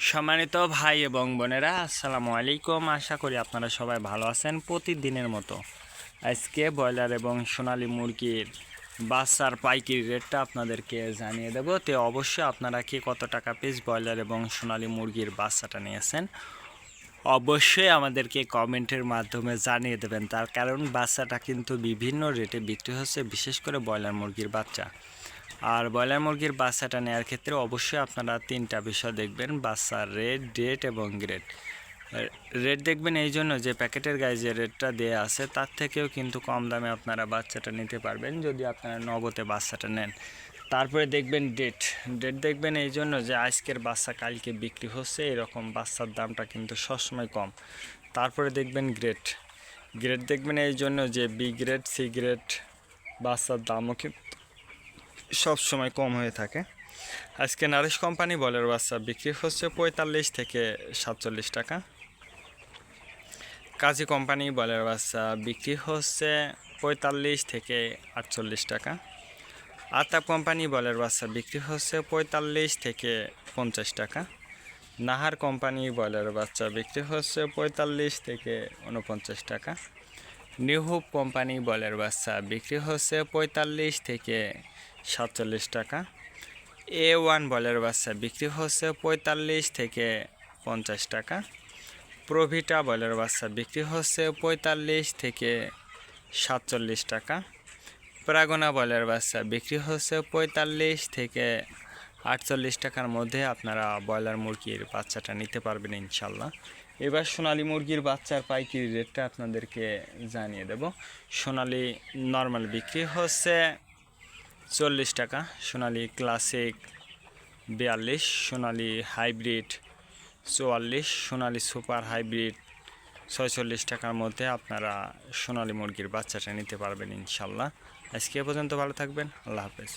সম্মানিত ভাই এবং বোনেরা, আসসালামু আলাইকুম। আশা করি আপনারা সবাই ভালো আছেন। প্রতিদিনের মতো আজকে ব্রয়লার এবং সোনালী মুরগির বাচ্চার পাইকারি রেটটা আপনাদেরকে জানিয়ে দেবো। তো অবশ্যই আপনারা কি কত টাকা পিস ব্রয়লার এবং সোনালী মুরগির বাচ্চাটা নিয়েছেন অবশ্যই আমাদেরকে কমেন্টের মাধ্যমে জানিয়ে দেবেন। তার কারণ বাচ্চাটা কিন্তু বিভিন্ন রেটে বিক্রি হচ্ছে, বিশেষ করে ব্রয়লার মুরগির বাচ্চা। আর ব্রয়লার মুরগির বাচ্চাটা নেওয়ার ক্ষেত্রে অবশ্যই আপনারা তিনটা বিষয় দেখবেন: বাচ্চার রেট, ডেট এবং গ্রেড। রেট দেখবেন এই জন্য যে প্যাকেটের গায়ে যে রেটটা দেওয়া আছে তার থেকেও কিন্তু কম দামে আপনারা বাচ্চাটা নিতে পারবেন যদি আপনারা নগদে বাচ্চাটা নেন। তারপরে দেখবেন ডেট দেখবেন এই জন্য যে আজকের বাচ্চা কালকে বিক্রি হচ্ছে, এরকম বাচ্চার দামটা কিন্তু সবসময় কম। তারপরে দেখবেন গ্রেড দেখবেন এই জন্য যে বি গ্রেড, সি গ্রেড বাচ্চার দামও কিন্তু সবসময় কম হয়ে থাকে। আজকে নারিশ কোম্পানি বলের বাচ্চা বিক্রি হচ্ছে 45 থেকে 47 টাকা। কাজী কোম্পানি বলের বাচ্চা বিক্রি হচ্ছে 45 থেকে 48 টাকা। আতাপ কোম্পানি বলের বাচ্চা বিক্রি হচ্ছে 45 থেকে 50 টাকা। নাহার কোম্পানি বলের বাচ্চা বিক্রি হচ্ছে 45 থেকে 49 টাকা। নিউ হোপ কোম্পানি বলের বাচ্চা বিক্রি হচ্ছে 45 থেকে 47 টাকা। A1 বলের বাচ্চা বিক্রি হচ্ছে 45 থেকে 50 টাকা। প্রভিটা বলের বাচ্চা বিক্রি হচ্ছে 45 থেকে 47 টাকা। প্রাগনা বলের বাচ্চা বিক্রি হচ্ছে 45 থেকে 48 টাকার মধ্যে আপনারা ব্রয়লার মুরগির বাচ্চাটা নিতে পারবেন ইনশাল্লাহ। এবার সোনালী মুরগির বাচ্চার পাইকারি রেটটা আপনাদেরকে জানিয়ে দেব। সোনালী নর্মাল বিক্রি হচ্ছে 40 টাকা, সোনালী ক্লাসিক 42, সোনালী হাইব্রিড 44, সোনালী সুপার হাইব্রিড 46 টাকার মধ্যে আপনারা সোনালী মুরগির বাচ্চাটা নিতে পারবেন ইনশাল্লাহ। আজকে এ পর্যন্ত ভালো থাকবেন। আল্লাহ হাফেজ।